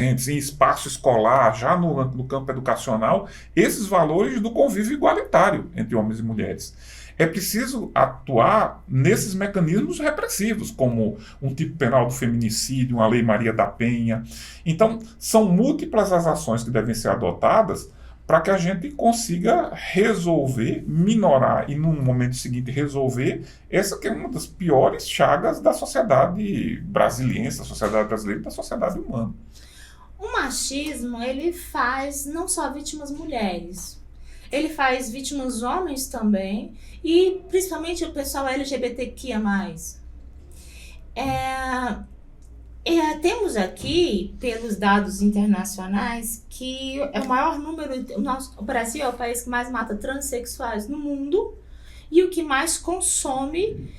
em espaço escolar, já no campo educacional, esses valores do convívio igualitário entre homens e mulheres. É preciso atuar nesses mecanismos repressivos, como um tipo penal do feminicídio, uma lei Maria da Penha. Então, são múltiplas as ações que devem ser adotadas para que a gente consiga resolver, minorar e, no momento seguinte, resolver essa que é uma das piores chagas da sociedade brasileira, da sociedade brasileira e da sociedade humana. O machismo, ele faz não só vítimas mulheres, ele faz vítimas homens também, e principalmente o pessoal LGBTQIA+. Temos aqui, pelos dados internacionais, que é o maior número, o Brasil é o país que mais mata transexuais no mundo e o que mais consome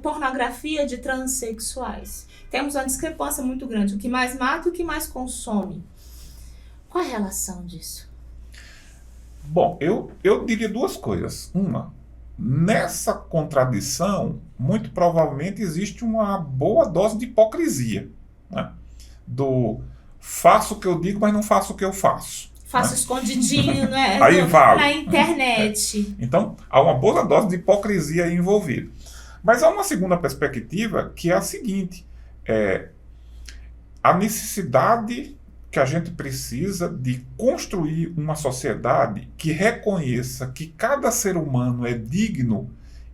pornografia de transexuais. Temos uma discrepância muito grande, o que mais mata e o que mais consome. Qual a relação disso? Bom, eu diria duas coisas. Uma, nessa contradição, muito provavelmente existe uma boa dose de hipocrisia, né? Do faço o que eu digo, mas não faço o que eu faço. Faço escondidinho, né? Aí vale. Na internet. Então, há uma boa dose de hipocrisia aí envolvida. Mas há uma segunda perspectiva que é a seguinte: a necessidade que a gente precisa de construir uma sociedade que reconheça que cada ser humano é digno,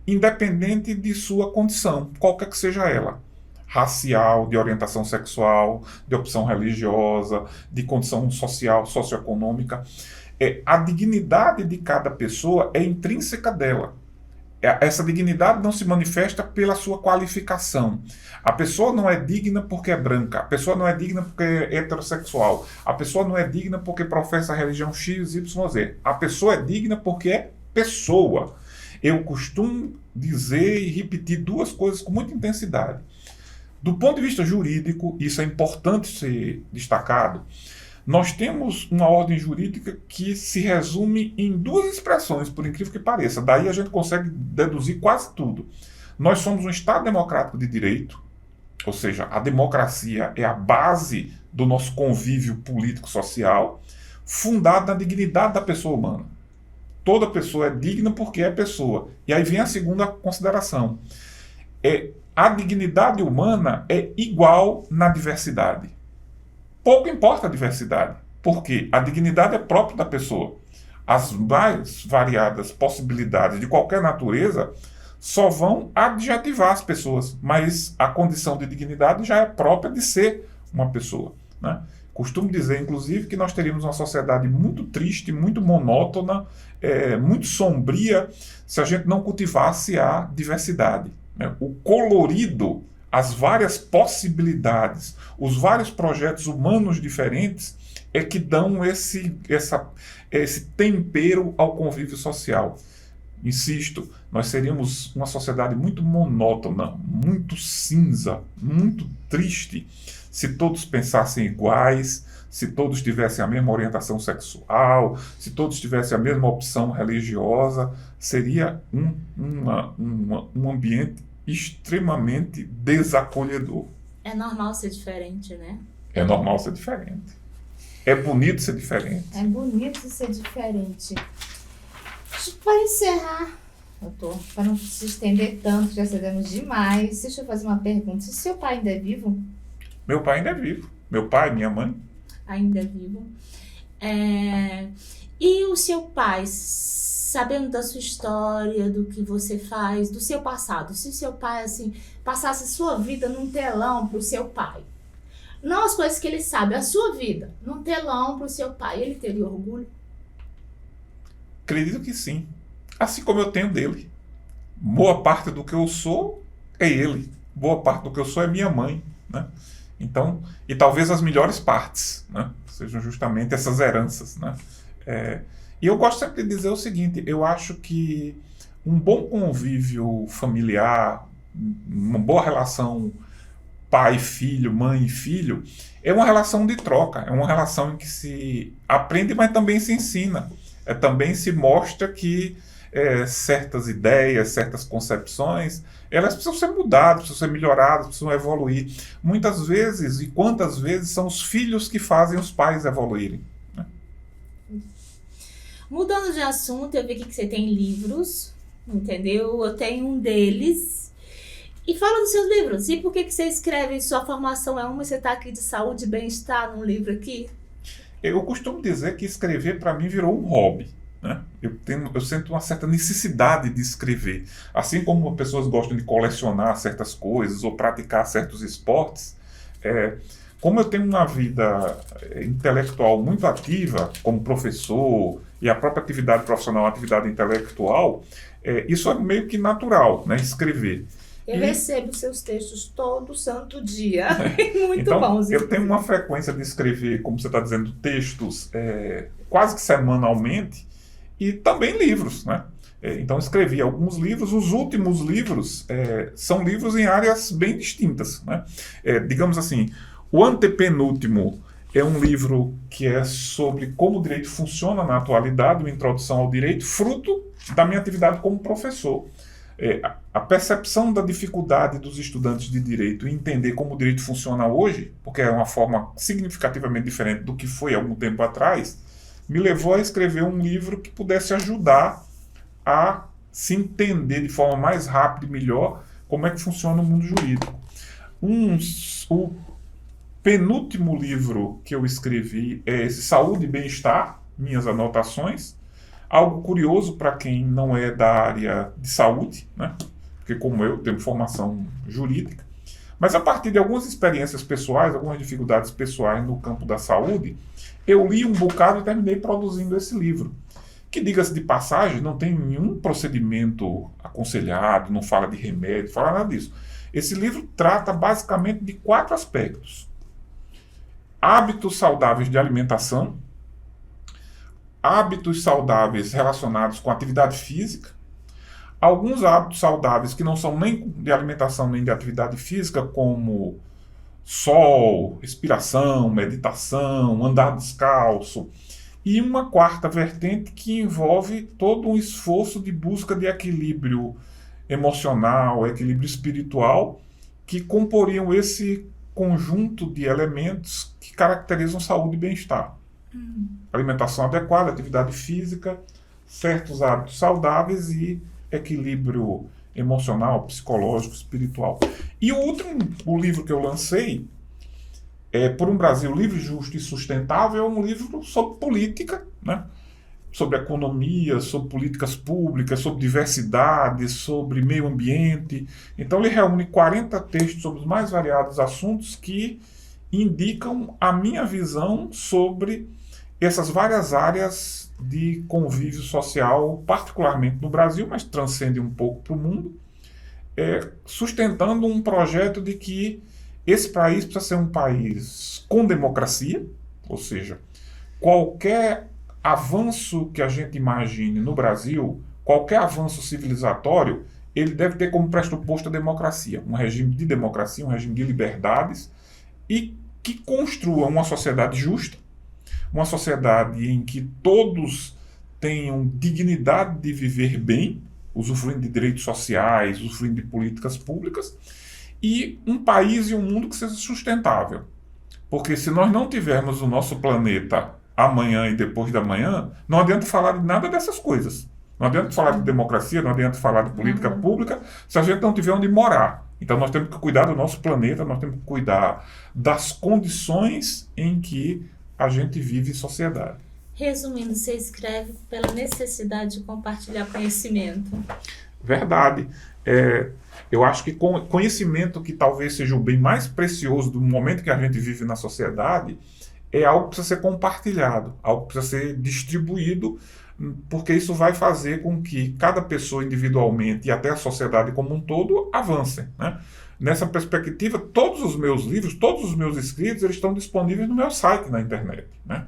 independente de sua condição, qualquer que seja ela. Racial, de orientação sexual, de opção religiosa, de condição social, socioeconômica. A dignidade de cada pessoa é intrínseca dela. Essa dignidade não se manifesta pela sua qualificação. A pessoa não é digna porque é branca, a pessoa não é digna porque é heterossexual, a pessoa não é digna porque professa a religião X, Y, Z. A pessoa é digna porque é pessoa. Eu costumo dizer e repetir duas coisas com muita intensidade. Do ponto de vista jurídico, isso é importante ser destacado. Nós temos uma ordem jurídica que se resume em duas expressões, por incrível que pareça. Daí a gente consegue deduzir quase tudo. Nós somos um Estado democrático de direito, ou seja, a democracia é a base do nosso convívio político-social, fundado na dignidade da pessoa humana. Toda pessoa é digna porque é pessoa. E aí vem a segunda consideração. A dignidade humana é igual na diversidade. Pouco importa a diversidade, porque a dignidade é própria da pessoa. As mais variadas possibilidades de qualquer natureza só vão adjetivar as pessoas, mas a condição de dignidade já é própria de ser uma pessoa, né? Costumo dizer, inclusive, que nós teríamos uma sociedade muito triste, muito monótona, muito sombria, se a gente não cultivasse a diversidade, né? O colorido, as várias possibilidades, os vários projetos humanos diferentes é que dão esse tempero ao convívio social. Insisto, nós seríamos uma sociedade muito monótona, muito cinza, muito triste, se todos pensassem iguais, se todos tivessem a mesma orientação sexual, se todos tivessem a mesma opção religiosa. Seria um ambiente extremamente desacolhedor. É normal ser diferente, né? É normal ser diferente. É bonito ser diferente. É bonito ser diferente. Para encerrar, para não se estender tanto, já cedemos demais, deixa eu fazer uma pergunta. Se seu pai ainda é vivo? Meu pai ainda é vivo. Meu pai, minha mãe. Ainda é vivo. E o seu pai, sabendo da sua história, do que você faz, do seu passado, se seu pai assim passasse a sua vida num telão pro seu pai, não as coisas que ele sabe, a sua vida, num telão pro seu pai, ele teria orgulho? Acredito que sim. Assim como eu tenho dele. Boa parte do que eu sou é ele. Boa parte do que eu sou é minha mãe, né? Então, e talvez as melhores partes, né, sejam justamente essas heranças, né? E eu gosto sempre de dizer o seguinte: eu acho que um bom convívio familiar, uma boa relação pai-filho, mãe-filho, é uma relação de troca, é uma relação em que se aprende, mas também se ensina. Também se mostra que certas ideias, certas concepções, elas precisam ser mudadas, precisam ser melhoradas, precisam evoluir. Muitas vezes, e quantas vezes, são os filhos que fazem os pais evoluírem. Mudando de assunto, eu vi aqui que você tem livros, entendeu? Eu tenho um deles. E fala dos seus livros. E por que você escreve? Sua formação é uma e você está aqui de saúde e bem-estar num livro aqui? Eu costumo dizer que escrever para mim virou um hobby, né? Eu sinto uma certa necessidade de escrever. Assim como pessoas gostam de colecionar certas coisas ou praticar certos esportes, como eu tenho uma vida intelectual muito ativa, como professor, e a própria atividade profissional, a atividade intelectual, isso é meio que natural, né? Escrever. Eu recebo seus textos todo santo dia. Muito então, bons. Eu tenho uma frequência de escrever, como você está dizendo, textos quase que semanalmente e também livros, né? Então, escrevi alguns livros. Os últimos livros são livros em áreas bem distintas, né? Digamos assim, o antepenúltimo é um livro que é sobre como o direito funciona na atualidade, uma introdução ao direito, fruto da minha atividade como professor. A percepção da dificuldade dos estudantes de direito em entender como o direito funciona hoje, porque é uma forma significativamente diferente do que foi há algum tempo atrás, me levou a escrever um livro que pudesse ajudar a se entender de forma mais rápida e melhor como é que funciona o mundo jurídico. O penúltimo livro que eu escrevi é esse Saúde e Bem-Estar, Minhas Anotações. Algo curioso para quem não é da área de saúde, né? Porque como eu tenho formação jurídica, mas a partir de algumas experiências pessoais, algumas dificuldades pessoais no campo da saúde, eu li um bocado e terminei produzindo esse livro, que, diga-se de passagem, não tem nenhum procedimento aconselhado, não fala de remédio, não fala nada disso. Esse livro trata basicamente de 4 aspectos: hábitos saudáveis de alimentação, hábitos saudáveis relacionados com atividade física, alguns hábitos saudáveis que não são nem de alimentação nem de atividade física, como sol, respiração, meditação, andar descalço, e uma 4ª vertente que envolve todo um esforço de busca de equilíbrio emocional, equilíbrio espiritual, que comporiam esse conjunto de elementos que caracterizam saúde e bem-estar. Alimentação adequada, atividade física, certos hábitos saudáveis e equilíbrio emocional, psicológico, espiritual. E o livro que eu lancei, Por um Brasil Livre, Justo e Sustentável, é um livro sobre política, né? Sobre economia, sobre políticas públicas, sobre diversidade, sobre meio ambiente. Então ele reúne 40 textos sobre os mais variados assuntos que indicam a minha visão sobre essas várias áreas de convívio social, particularmente no Brasil, mas transcende um pouco para o mundo, sustentando um projeto de que esse país precisa ser um país com democracia, ou seja, qualquer avanço que a gente imagine no Brasil, qualquer avanço civilizatório, ele deve ter como pressuposto a democracia, um regime de democracia, um regime de liberdades, e que construa uma sociedade justa, uma sociedade em que todos tenham dignidade de viver bem, usufruindo de direitos sociais, usufruindo de políticas públicas, e um país e um mundo que seja sustentável. Porque se nós não tivermos o nosso planeta amanhã e depois da manhã, não adianta falar de nada dessas coisas. Não adianta falar de democracia, não adianta falar de política pública, se a gente não tiver onde morar. Então nós temos que cuidar do nosso planeta, nós temos que cuidar das condições em que a gente vive em sociedade. Resumindo, você escreve pela necessidade de compartilhar conhecimento. Verdade. Eu acho que conhecimento, que talvez seja o bem mais precioso do momento que a gente vive na sociedade, é algo que precisa ser compartilhado, algo que precisa ser distribuído, porque isso vai fazer com que cada pessoa individualmente e até a sociedade como um todo avancem, né? Nessa perspectiva, todos os meus livros, todos os meus escritos, eles estão disponíveis no meu site na internet, né?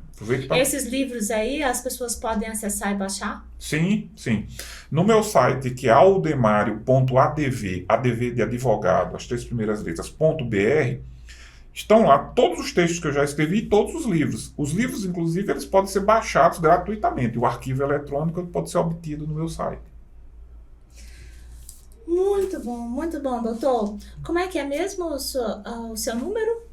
Esses livros aí, as pessoas podem acessar e baixar? Sim, sim. No meu site, que é aldemario.adv, adv de advogado, as 3 primeiras letras, .br, estão lá todos os textos que eu já escrevi e todos os livros. Os livros, inclusive, eles podem ser baixados gratuitamente. O arquivo eletrônico pode ser obtido no meu site. Muito bom, doutor. Como é que é mesmo o seu número?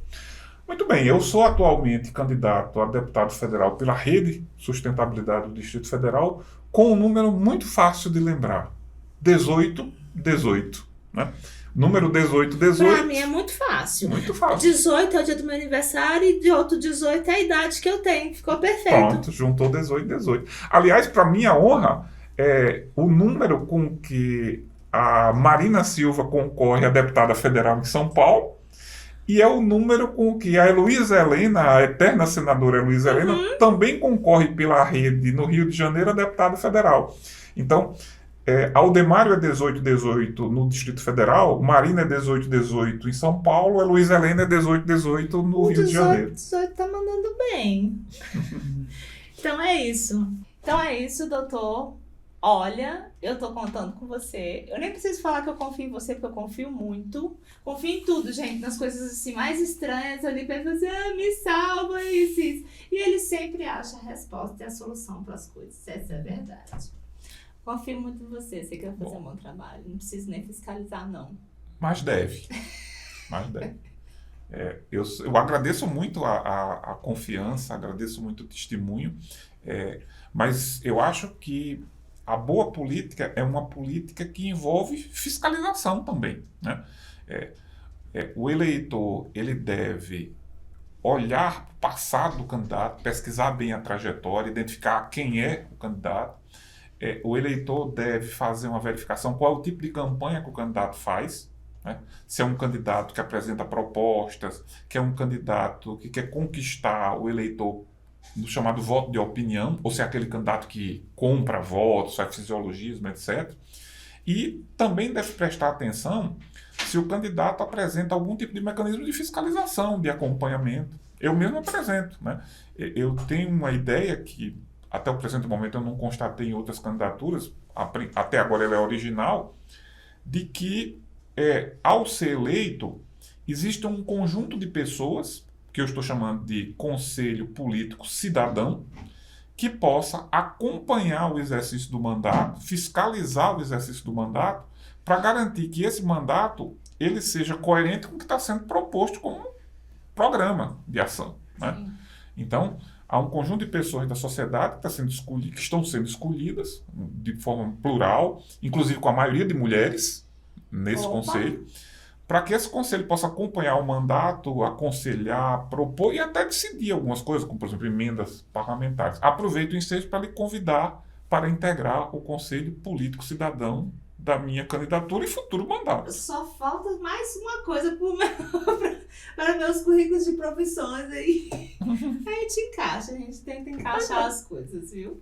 Muito bem, eu sou atualmente candidato a deputado federal pela Rede Sustentabilidade do Distrito Federal, com um número muito fácil de lembrar: 1818, né? Número 1818. Pra mim é muito fácil. Muito fácil. 18 é o dia do meu aniversário e de outro 18 é a idade que eu tenho. Ficou perfeito. Pronto, juntou 1818. Aliás, para minha honra, o número com que a Marina Silva concorre a deputada federal em São Paulo, e é o número com que a Heloísa Helena, a eterna senadora Heloísa Helena, também concorre pela Rede no Rio de Janeiro a deputada federal. Então, Aldemário é 1818 no Distrito Federal, Marina é 1818 em São Paulo, Heloísa Helena é 1818 no Rio de Janeiro. 18 tá mandando bem. Então é isso, doutor. Olha, eu tô contando com você. Eu nem preciso falar que eu confio em você, porque eu confio muito. Confio em tudo, gente. Nas coisas assim mais estranhas. Eu ligo pra ele e falo assim, me salva, isso. E ele sempre acha a resposta e a solução para as coisas. Essa é a verdade. Confio muito em você. Sei que vai fazer um bom trabalho. Não preciso nem fiscalizar, não. Mas deve. Eu agradeço muito a confiança, agradeço muito o testemunho, mas eu acho que a boa política é uma política que envolve fiscalização também, né? O eleitor, ele deve olhar para o passado do candidato, pesquisar bem a trajetória, identificar quem é o candidato. O eleitor deve fazer uma verificação qual é o tipo de campanha que o candidato faz, né? Se é um candidato que apresenta propostas, que é um candidato que quer conquistar o eleitor no chamado voto de opinião, ou se é aquele candidato que compra votos, faz fisiologismo, etc. E também deve prestar atenção se o candidato apresenta algum tipo de mecanismo de fiscalização, de acompanhamento. Eu mesmo apresento, né? Eu tenho uma ideia que, até o presente momento, eu não constatei em outras candidaturas, até agora ela é original, de que, ao ser eleito, existe um conjunto de pessoas, que eu estou chamando de Conselho Político Cidadão, que possa acompanhar o exercício do mandato, fiscalizar o exercício do mandato, para garantir que esse mandato ele seja coerente com o que está sendo proposto como programa de ação, né? Então, há um conjunto de pessoas da sociedade que estão sendo escolhidas de forma plural, inclusive com a maioria de mulheres nesse conselho, para que esse conselho possa acompanhar o mandato, aconselhar, propor e até decidir algumas coisas, como, por exemplo, emendas parlamentares. Aproveito o ensejo para lhe convidar para integrar o Conselho Político Cidadão da minha candidatura e futuro mandato. Só falta mais uma coisa para meus currículos de profissões aí. A gente encaixa, a gente tenta encaixar as coisas, viu?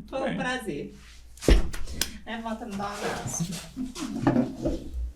Foi um prazer. Levanta, me dá um abraço.